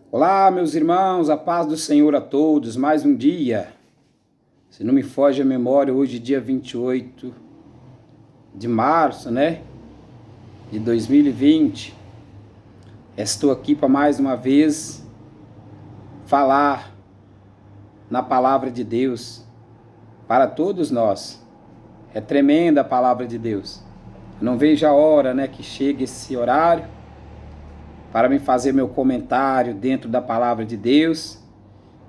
Olá, meus irmãos, a paz do Senhor a todos, mais um dia. Se não me foge a memória, hoje dia 28 de março, de 2020. Estou aqui para mais uma vez falar na palavra de Deus para todos nós. É tremenda a palavra de Deus. Eu não vejo a hora, que chegue esse horário para me fazer meu comentário dentro da palavra de Deus.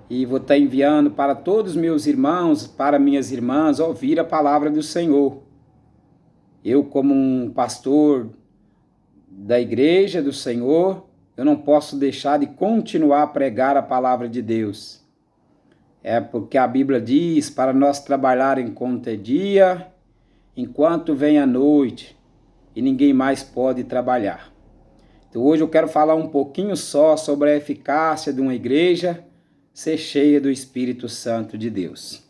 E vou estar enviando para todos os meus irmãos, para minhas irmãs, ouvir a palavra do Senhor. Eu, como um pastor da igreja do Senhor, eu não posso deixar de continuar a pregar a palavra de Deus. É porque a Bíblia diz para nós trabalhar enquanto é dia, enquanto vem a noite, e ninguém mais pode trabalhar. Então hoje eu quero falar um pouquinho só sobre a eficácia de uma igreja ser cheia do Espírito Santo de Deus,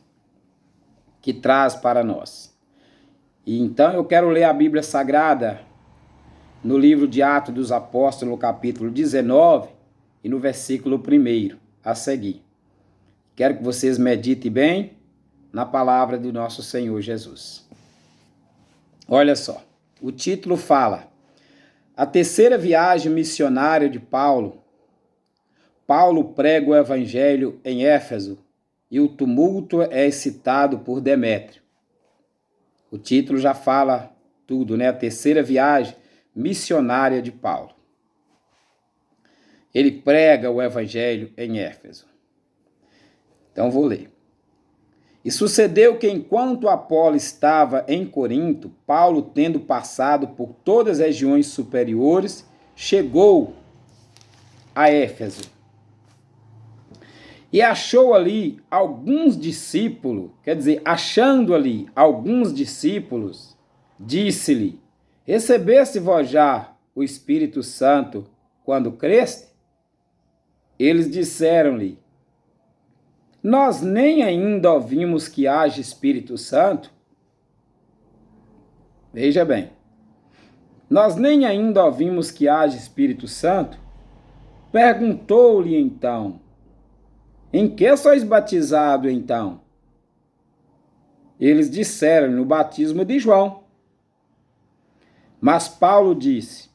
que traz para nós. E então eu quero ler a Bíblia Sagrada no livro de Atos dos Apóstolos, no capítulo 19 e no versículo 1 a seguir. Quero que vocês meditem bem na palavra do nosso Senhor Jesus. Olha só, o título fala: a terceira viagem missionária de Paulo. Paulo prega o evangelho em Éfeso e o tumulto é excitado por Demétrio. O título já fala tudo, A terceira viagem missionária de Paulo. Ele prega o evangelho em Éfeso. Então vou ler. E sucedeu que enquanto Apolo estava em Corinto, Paulo, tendo passado por todas as regiões superiores, chegou a Éfeso. E achou ali alguns discípulos, achando ali alguns discípulos, disse-lhe: recebeste vós já o Espírito Santo quando creste? Eles disseram-lhe: nós nem ainda ouvimos que haja Espírito Santo. Veja bem, nós nem ainda ouvimos que haja Espírito Santo. Perguntou-lhe então: em que sois batizados então? Eles disseram: no batismo de João. Mas Paulo disse: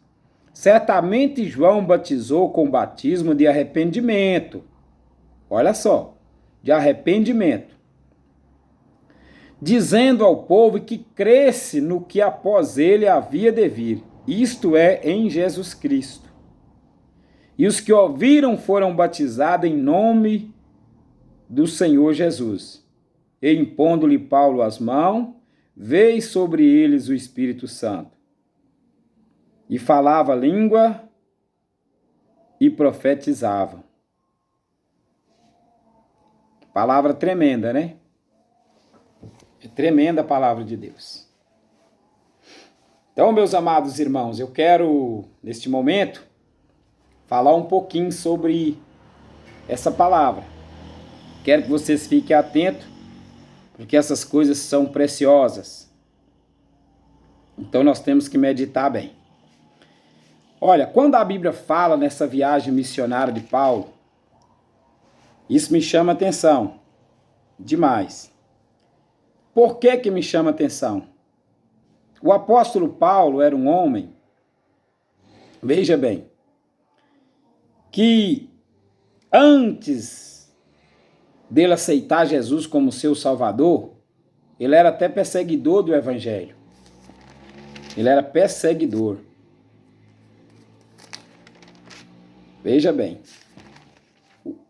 certamente João batizou com batismo de arrependimento. Olha só, de arrependimento, dizendo ao povo que cresce no que após ele havia de vir, isto é, em Jesus Cristo. E os que ouviram foram batizados em nome do Senhor Jesus. E impondo-lhe Paulo as mãos, veio sobre eles o Espírito Santo. E falava a língua e profetizava. Palavra tremenda, É tremenda a palavra de Deus. Então, meus amados irmãos, eu quero, neste momento, falar um pouquinho sobre essa palavra. Quero que vocês fiquem atentos, porque essas coisas são preciosas. Então nós temos que meditar bem. Olha, quando a Bíblia fala nessa viagem missionária de Paulo, isso me chama atenção demais. Por que me chama atenção? O apóstolo Paulo era um homem, veja bem, que antes dele aceitar Jesus como seu Salvador, ele era até perseguidor do Evangelho. Ele era perseguidor. Veja bem,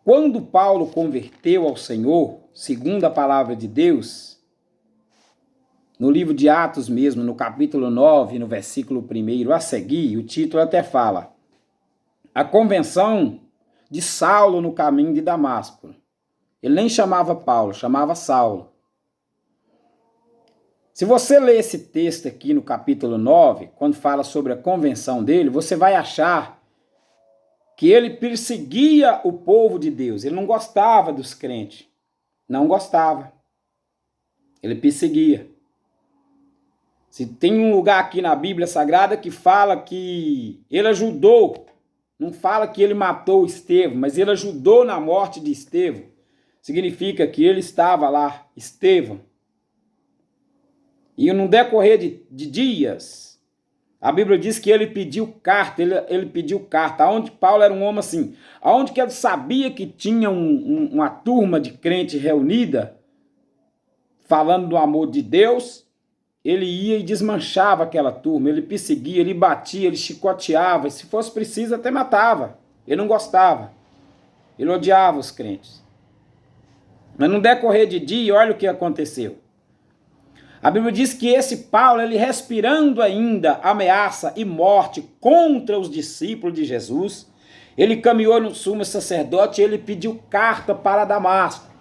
quando Paulo converteu ao Senhor, segundo a palavra de Deus, no livro de Atos mesmo, no capítulo 9, no versículo 1 a seguir, o título até fala: a convenção de Saulo no caminho de Damasco. Ele nem chamava Paulo, chamava Saulo. Se você ler esse texto aqui no capítulo 9, quando fala sobre a convenção dele, você vai achar que ele perseguia o povo de Deus. Ele não gostava dos crentes. Não gostava. Ele perseguia. Se tem um lugar aqui na Bíblia Sagrada que fala que ele ajudou não fala que ele matou Estevão, mas ele ajudou na morte de Estevão. Significa que ele estava lá, Estevão. E no decorrer de dias, a Bíblia diz que ele pediu carta, ele pediu carta, aonde Paulo era um homem assim, aonde que ele sabia que tinha uma turma de crente reunida, falando do amor de Deus, ele ia e desmanchava aquela turma, ele perseguia, ele batia, ele chicoteava, e se fosse preciso até matava. Ele não gostava, ele odiava os crentes. Mas no decorrer de dia, olha o que aconteceu. A Bíblia diz que esse Paulo, ele respirando ainda ameaça e morte contra os discípulos de Jesus, ele caminhou no sumo sacerdote e ele pediu carta para Damasco.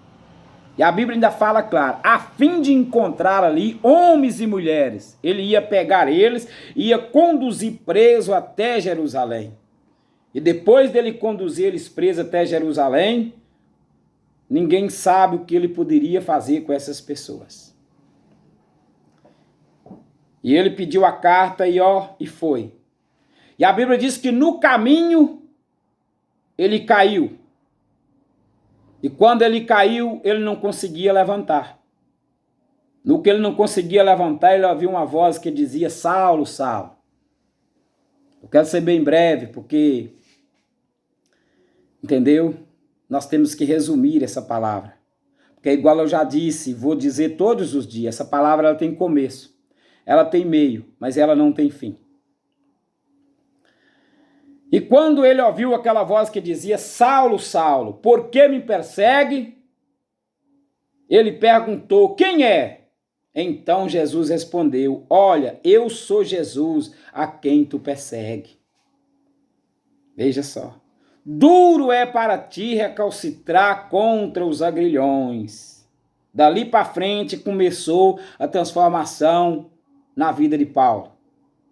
E a Bíblia ainda fala claro, a fim de encontrar ali homens e mulheres. Ele ia pegar eles e ia conduzir preso até Jerusalém. E depois dele conduzir eles presos até Jerusalém, ninguém sabe o que ele poderia fazer com essas pessoas. E ele pediu a carta e foi. E a Bíblia diz que no caminho ele caiu. E quando ele caiu, ele não conseguia levantar. No que ele não conseguia levantar, ele ouviu uma voz que dizia, Saulo, Saulo. Eu quero ser bem breve, porque, entendeu? Nós temos que resumir essa palavra. Porque igual eu já disse, vou dizer todos os dias, essa palavra ela tem começo. Ela tem meio, mas ela não tem fim. E quando ele ouviu aquela voz que dizia, Saulo, Saulo, por que me persegue? Ele perguntou, quem é? Então Jesus respondeu, olha, eu sou Jesus a quem tu persegue. Veja só. Duro é para ti recalcitrar contra os agrilhões. Dali para frente começou a transformação na vida de Paulo,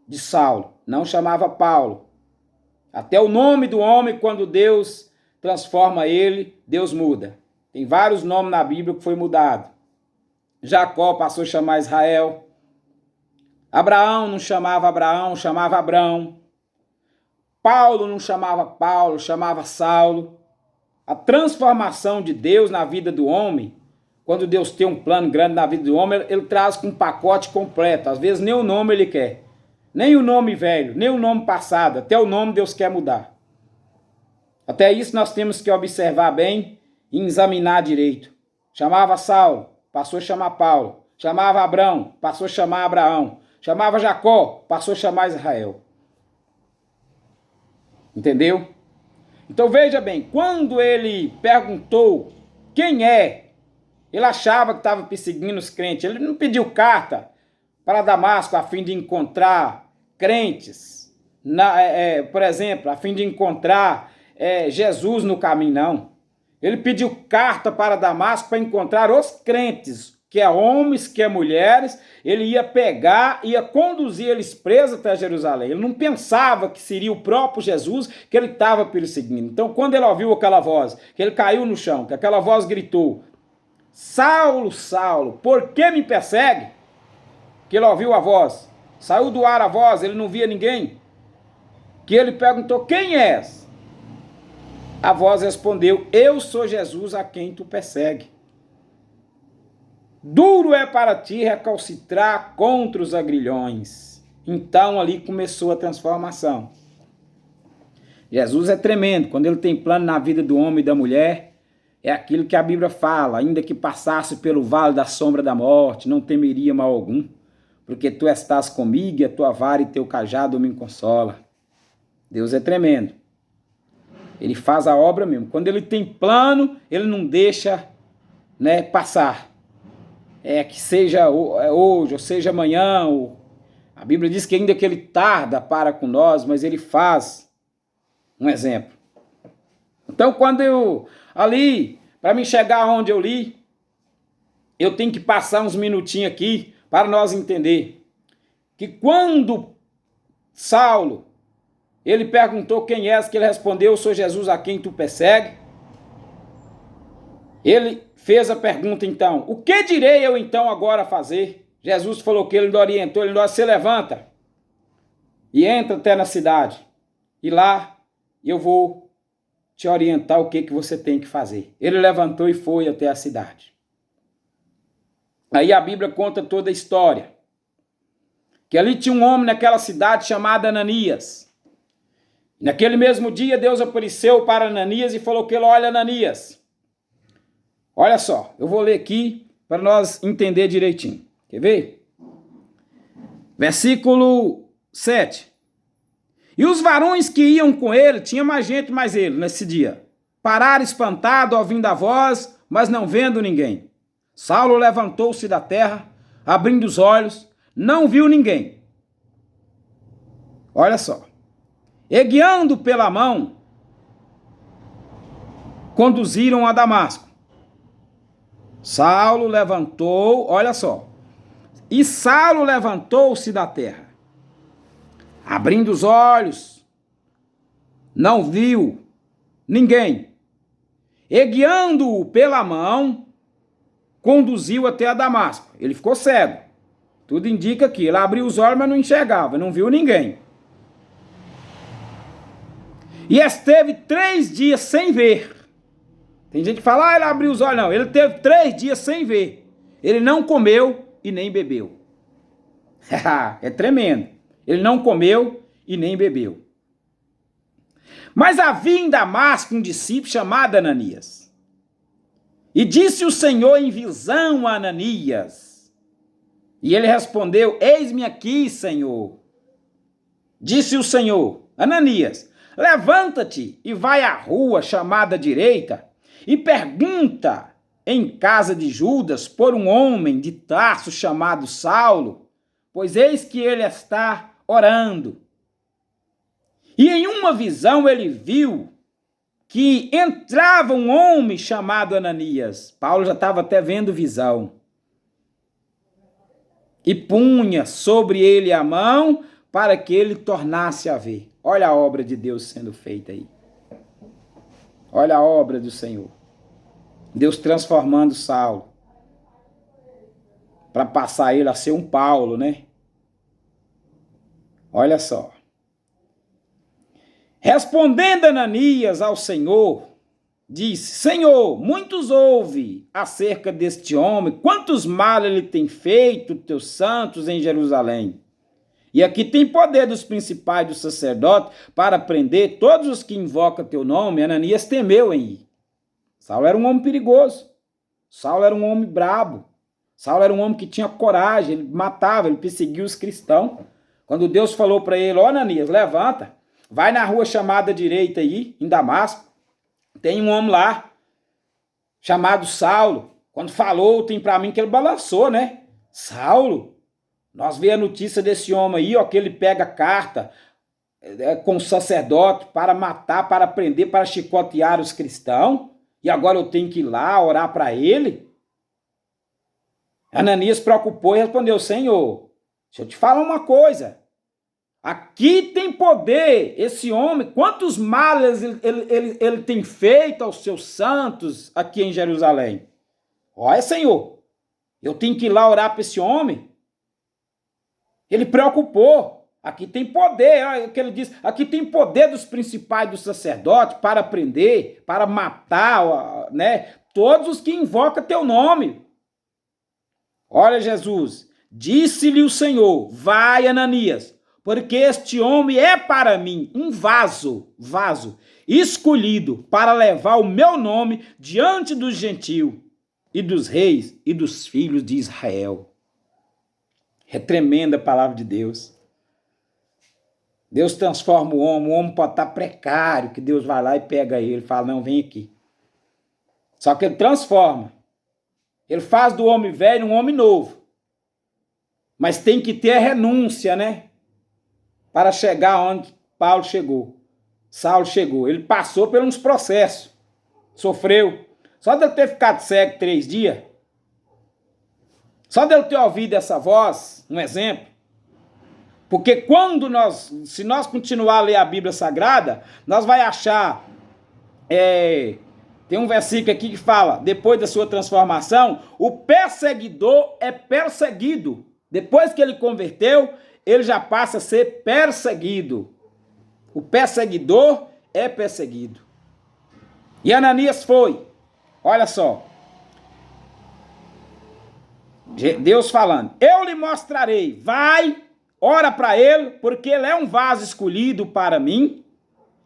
de Saulo. Não chamava Paulo. Até o nome do homem, quando Deus transforma ele, Deus muda. Tem vários nomes na Bíblia que foi mudado. Jacó passou a chamar Israel. Abraão não chamava Abraão, chamava Abrão. Paulo não chamava Paulo, chamava Saulo. A transformação de Deus na vida do homem, quando Deus tem um plano grande na vida do homem, ele traz com um pacote completo. Às vezes nem o nome ele quer. Nem o nome velho, nem o nome passado. Até o nome Deus quer mudar. Até isso nós temos que observar bem e examinar direito. Chamava Saulo, passou a chamar Paulo. Chamava Abrão, passou a chamar Abraão. Chamava Jacó, passou a chamar Israel. Entendeu? Então veja bem, quando ele perguntou quem é, ele achava que estava perseguindo os crentes. Ele não pediu carta para Damasco a fim de encontrar crentes, por exemplo, a fim de encontrar Jesus no caminho, não. Ele pediu carta para Damasco para encontrar os crentes, que é homens, que é mulheres. Ele ia pegar, ia conduzir eles presos até Jerusalém. Ele não pensava que seria o próprio Jesus que ele estava perseguindo. Então, quando ele ouviu aquela voz, que ele caiu no chão, que aquela voz gritou, Saulo, Saulo, por que me persegue? Que ele ouviu a voz, saiu do ar a voz, ele não via ninguém. Que ele perguntou, quem és? A voz respondeu, eu sou Jesus a quem tu persegue. Duro é para ti recalcitrar contra os agrilhões. Então ali começou a transformação. Jesus é tremendo, quando ele tem plano na vida do homem e da mulher, é aquilo que a Bíblia fala, ainda que passasse pelo vale da sombra da morte, não temeria mal algum, porque tu estás comigo e a tua vara e teu cajado me consola. Deus é tremendo. Ele faz a obra mesmo. Quando ele tem plano, ele não deixa, passar. Que seja hoje, ou seja amanhã. A Bíblia diz que ainda que ele tarda para com nós, mas ele faz um exemplo. Então, quando eu, para me chegar onde eu li, eu tenho que passar uns minutinhos aqui para nós entender que quando Saulo, ele perguntou quem és, que ele respondeu, eu sou Jesus a quem tu persegue. Ele fez a pergunta então, o que direi eu então agora a fazer? Jesus falou que ele orientou, ele se levanta e entra até na cidade. E lá e eu vou te orientar o que você tem que fazer. Ele levantou e foi até a cidade. Aí a Bíblia conta toda a história. Que ali tinha um homem naquela cidade chamado Ananias. Naquele mesmo dia, Deus apareceu para Ananias e falou que ele, olha, Ananias, olha só, eu vou ler aqui para nós entender direitinho. Quer ver? Versículo 7. E os varões que iam com ele, tinha mais gente mais ele nesse dia, pararam espantado ouvindo a voz, mas não vendo ninguém. Saulo levantou-se da terra, abrindo os olhos, não viu ninguém. Olha só. E guiando pela mão, conduziram a Damasco. Saulo levantou, olha só. E Saulo levantou-se da terra, abrindo os olhos, não viu ninguém. E guiando-o pela mão, conduziu até a Damasco. Ele ficou cego. Tudo indica que ele abriu os olhos, mas não enxergava, não viu ninguém. E esteve 3 dias sem ver. Tem gente que fala, ele abriu os olhos. Não, ele teve 3 dias sem ver. Ele não comeu e nem bebeu. É tremendo. Ele não comeu e nem bebeu. Mas havia em Damasco um discípulo chamado Ananias. E disse o Senhor em visão a Ananias. E ele respondeu, eis-me aqui, Senhor. Disse o Senhor, Ananias, levanta-te e vai à rua chamada direita e pergunta em casa de Judas por um homem de Tarso chamado Saulo, pois eis que ele está orando. E em uma visão ele viu que entrava um homem chamado Ananias. Paulo já estava até vendo visão. E punha sobre ele a mão para que ele tornasse a ver. Olha a obra de Deus sendo feita aí. Olha a obra do Senhor. Deus transformando Saulo para passar ele a ser um Paulo, né? Olha só. Respondendo Ananias ao Senhor, disse, Senhor, muitos ouvem acerca deste homem, quantos males ele tem feito, teus santos em Jerusalém. E aqui tem poder dos principais dos sacerdotes para prender todos os que invocam teu nome. Ananias temeu em ir. Saulo era um homem perigoso. Saulo era um homem brabo. Saulo era um homem que tinha coragem, ele matava, ele perseguia os cristãos. Quando Deus falou para ele, ó Ananias, levanta, vai na rua chamada direita aí, em Damasco, tem um homem lá, chamado Saulo. Quando falou, tem para mim que ele balançou, né? Saulo, nós vemos a notícia desse homem aí, ó, que ele pega carta com o sacerdote para matar, para prender, para chicotear os cristãos, e agora eu tenho que ir lá orar para ele? Ananias preocupou e respondeu, Senhor, deixa eu te falar uma coisa, aqui tem poder esse homem, quantos males ele tem feito aos seus santos aqui em Jerusalém? Olha, Senhor, eu tenho que ir lá orar para esse homem? Ele preocupou, aqui tem poder, olha o que ele diz, aqui tem poder dos principais dos sacerdotes para prender, para matar, né, todos os que invocam teu nome. Olha Jesus, disse-lhe o Senhor, vai Ananias, porque este homem é para mim um vaso escolhido para levar o meu nome diante dos gentios e dos reis e dos filhos de Israel. É tremenda a palavra de Deus. Deus transforma o homem pode estar precário, que Deus vai lá e pega ele, fala, não, vem aqui. Só que ele transforma. Ele faz do homem velho um homem novo. Mas tem que ter a renúncia, né? Para chegar onde Paulo chegou. Saulo chegou. Ele passou por uns processos. Sofreu. Só de ele ter ficado cego 3 dias. Só de ele ter ouvido essa voz, um exemplo. Porque se nós continuar a ler a Bíblia Sagrada, nós vai achar... Tem um versículo aqui que fala, depois da sua transformação, o perseguidor é perseguido. Depois que ele converteu, ele já passa a ser perseguido. O perseguidor é perseguido. E Ananias foi. Olha só. Deus falando, eu lhe mostrarei, vai, ora para ele, porque ele é um vaso escolhido para mim.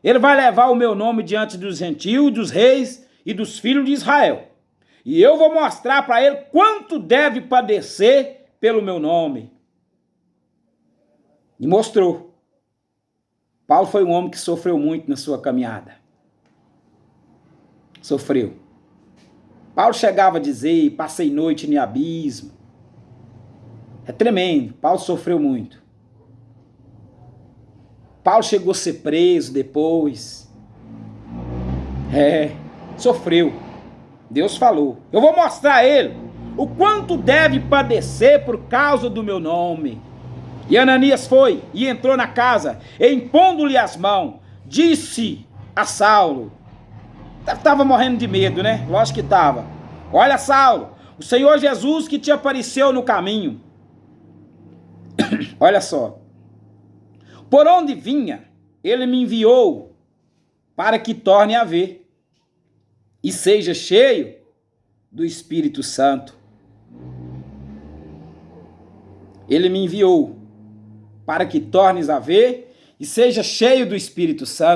Ele vai levar o meu nome diante dos gentios, dos reis e dos filhos de Israel. E eu vou mostrar para ele quanto deve padecer pelo meu nome. E mostrou. Paulo foi um homem que sofreu muito na sua caminhada. Sofreu. Paulo chegava a dizer, passei noite em abismo. É tremendo. Paulo sofreu muito. Paulo chegou a ser preso depois. Sofreu. Deus falou, eu vou mostrar a ele o quanto deve padecer por causa do meu nome. E Ananias foi e entrou na casa, e impondo-lhe as mãos, disse a Saulo, estava morrendo de medo, né? Lógico que estava. Olha, Saulo, o Senhor Jesus que te apareceu no caminho. Olha só. Por onde vinha, ele me enviou para que torne a ver e seja cheio do Espírito Santo. Ele me enviou para que tornes a ver e seja cheio do Espírito Santo.